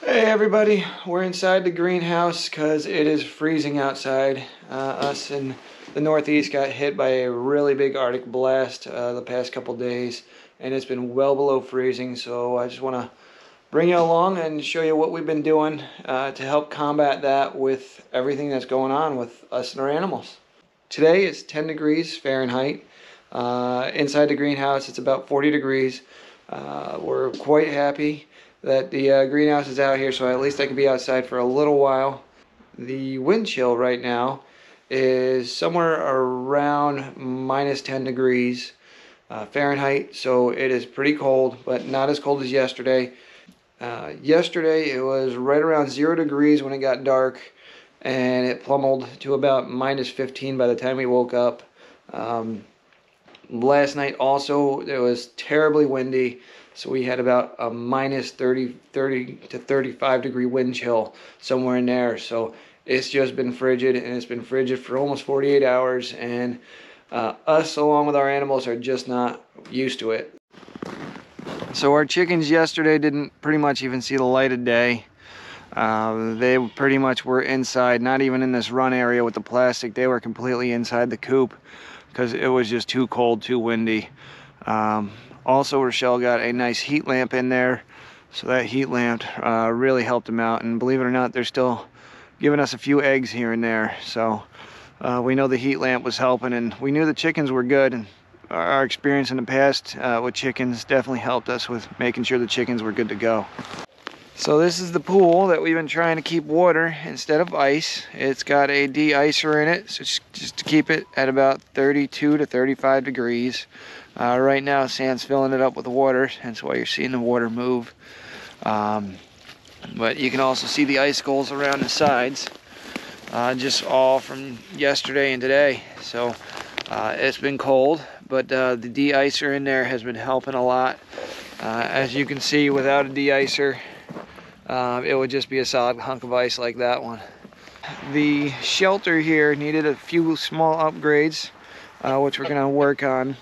Hey everybody, we're inside the greenhouse because it is freezing outside. Us in the Northeast got hit by a really big Arctic blast the past couple days, and it's been well below freezing, so I just want to bring you along and show you what we've been doing to help combat that with everything that's going on with us and our animals. Today it's 10 degrees Fahrenheit. Inside the greenhouse it's about 40 degrees. We're quite happy that the greenhouse is out here, so at least I can be outside for a little while. The wind chill right now is somewhere around minus 10 degrees Fahrenheit, so it is pretty cold, but not as cold as yesterday. Yesterday it was right around 0 degrees when it got dark, and it plummeled to about minus 15 by the time we woke up. Last night also it was terribly windy, so we had about a minus 30 to 35 degree wind chill somewhere in there. So it's just been frigid, and it's been frigid for almost 48 hours, and us along with our animals are just not used to it. So our chickens yesterday didn't pretty much even see the light of day. They pretty much were inside, not even in this run area with the plastic. They were completely inside the coop because it was just too cold, too windy. Also, Rochelle got a nice heat lamp in there, so that heat lamp really helped them out. And believe it or not, they're still giving us a few eggs here and there. So we know the heat lamp was helping, and we knew the chickens were good. And our experience in the past with chickens definitely helped us with making sure the chickens were good to go. So this is the pool that we've been trying to keep water instead of ice. It's got a de-icer in it, so just to keep it at about 32 to 35 degrees. Right now Sam's filling it up with water, hence why you're seeing the water move. But you can also see the icicles around the sides, just all from yesterday and today. So it's been cold, but the de-icer in there has been helping a lot. As you can see, without a de-icer, it would just be a solid hunk of ice like that one. The shelter here needed a few small upgrades, which we're going to work on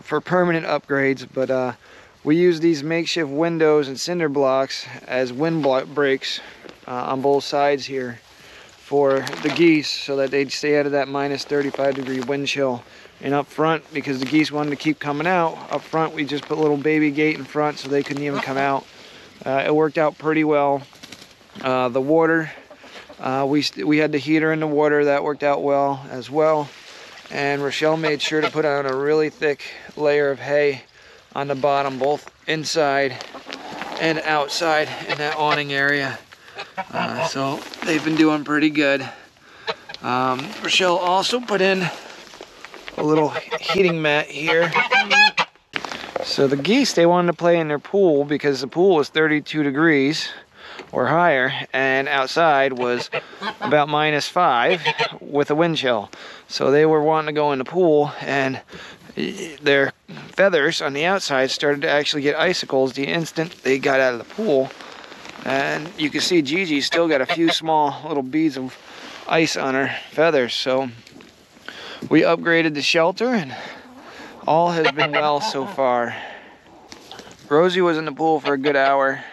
for permanent upgrades, but we use these makeshift windows and cinder blocks as wind breaks on both sides here for the geese, so that they'd stay out of that minus 35 degree wind chill. And up front, because the geese wanted to keep coming out, up front we just put a little baby gate in front so they couldn't even come out. It worked out pretty well. The water, we had the heater in the water, that worked out well as well. And Rochelle made sure to put on a really thick layer of hay on the bottom, both inside and outside in that awning area. So they've been doing pretty good. Rochelle also put in a little heating mat here. So the geese, they wanted to play in their pool because the pool was 32 degrees or higher, and outside was about minus 5 with a wind chill. So they were wanting to go in the pool, and their feathers on the outside started to actually get icicles the instant they got out of the pool. And you can see Gigi still got a few small little beads of ice on her feathers. So we upgraded the shelter, and all has been well so far. Rosie was in the pool for a good hour,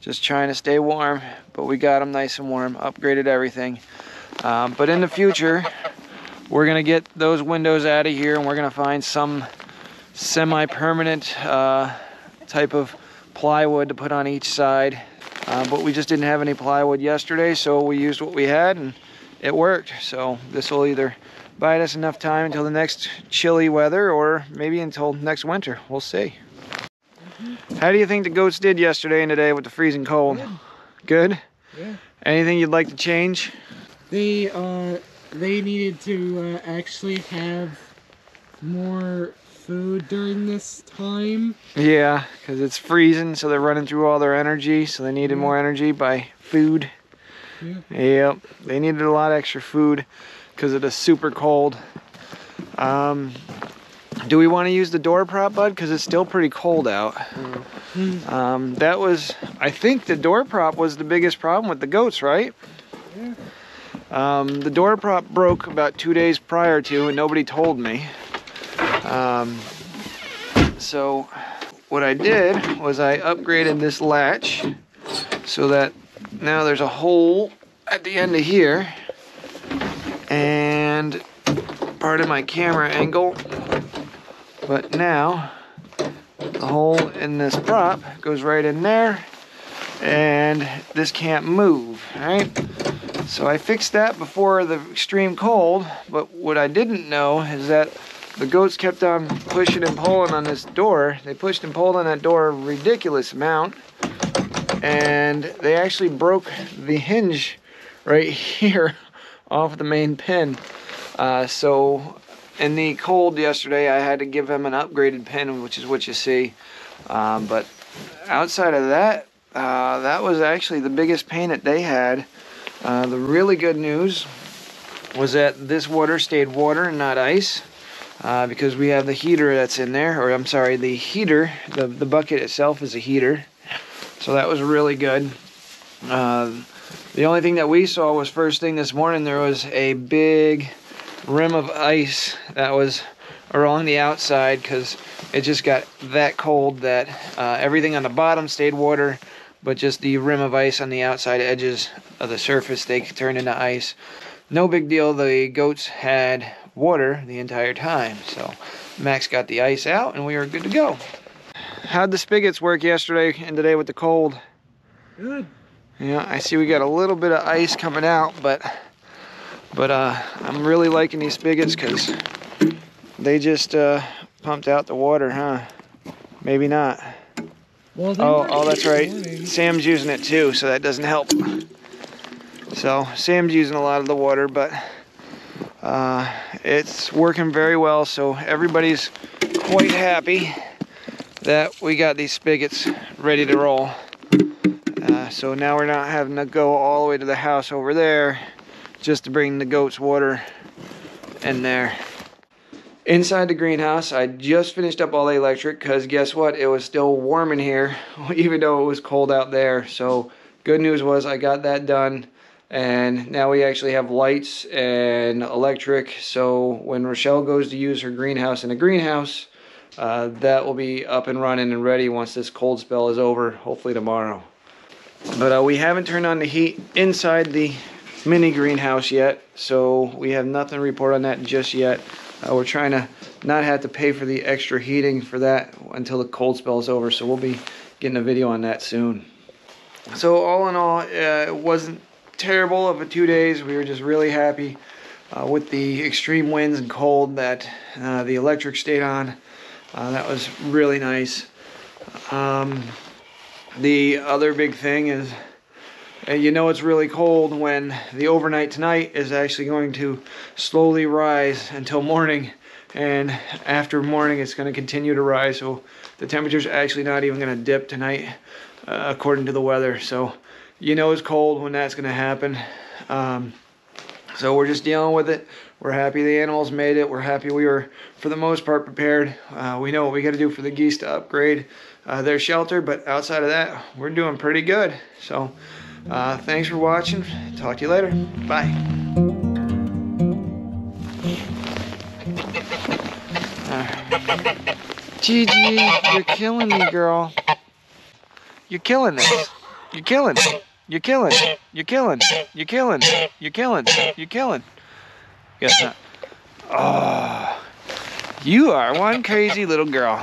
just trying to stay warm, but we got them nice and warm, upgraded everything. But in the future, we're gonna get those windows out of here, and we're gonna find some semi-permanent type of plywood to put on each side. But we just didn't have any plywood yesterday, so we used what we had, and it worked. So this will either bide us enough time until the next chilly weather, or maybe until next winter. We'll see. How do you think the goats did yesterday and today with the freezing cold? Good? Yeah. Anything you'd like to change? They needed to actually have more food during this time. Yeah, because it's freezing, so they're running through all their energy, so they needed more energy by food. Yeah. Yep, they needed a lot of extra food because of the super cold. Do we want to use the door prop, bud? Because it's still pretty cold out. That was, I think the door prop was the biggest problem with the goats, right? Yeah. The door prop broke about 2 days prior to, and nobody told me. So what I did was I upgraded this latch so that now there's a hole at the end of here, and part of my camera angle, but now the hole in this prop goes right in there, and this can't move, right? So I fixed that before the extreme cold, but what I didn't know is that the goats kept on pushing and pulling on this door. They pushed and pulled on that door a ridiculous amount, and they actually broke the hinge right here off the main pin. So in the cold yesterday, I had to give them an upgraded pin, which is what you see. But outside of that, that was actually the biggest pain that they had. The really good news was that this water stayed water and not ice, because we have the heater that's in there, or I'm sorry, the heater, the bucket itself is a heater. So that was really good. The only thing that we saw was first thing this morning, there was a big rim of ice that was along the outside, because it just got that cold that everything on the bottom stayed water, but just the rim of ice on the outside edges of the surface, they turned into ice. No big deal, the goats had water the entire time. So Max got the ice out and we were good to go. How'd the spigots work yesterday and today with the cold? Good. Yeah, I see we got a little bit of ice coming out, but I'm really liking these spigots because they just pumped out the water, huh? Maybe not. Well, oh, that's right. Sam's using it too, so that doesn't help. So Sam's using a lot of the water, but it's working very well. So everybody's quite happy that we got these spigots ready to roll. So now we're not having to go all the way to the house over there just to bring the goats water in there. Inside the greenhouse, I just finished up all the electric because guess what? It was still warm in here, even though it was cold out there. So good news was I got that done, and now we actually have lights and electric. So when Rochelle goes to use her greenhouse in a greenhouse, that will be up and running and ready once this cold spell is over, hopefully tomorrow. But we haven't turned on the heat inside the mini greenhouse yet, so we have nothing to report on that just yet. We're trying to not have to pay for the extra heating for that until the cold spell is over, so we'll be getting a video on that soon. So all in all, it wasn't terrible of a 2 days. We were just really happy with the extreme winds and cold that the electric stayed on. That was really nice. The other big thing is, you know, it's really cold when the overnight tonight is actually going to slowly rise until morning, and after morning it's going to continue to rise, so the temperature's actually not even going to dip tonight according to the weather. So you know it's cold when that's going to happen. So we're just dealing with it. We're happy the animals made it. We're happy we were for the most part prepared. We know what we got to do for the geese to upgrade their shelter, but outside of that we're doing pretty good. So thanks for watching. Talk to you later. Bye. Gigi, you're killing me, girl. You're killing this. You're killing. You're killing. You're killing. You're killing. You're killing. You're killing. Guess not. Oh, you are one crazy little girl.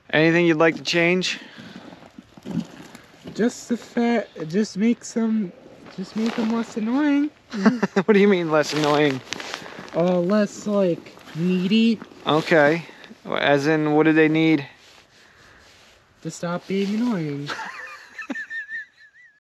Anything you'd like to change? Just the fact, just make them less annoying. What do you mean less annoying? Less like needy. Okay. As in, what do they need? To stop being annoying.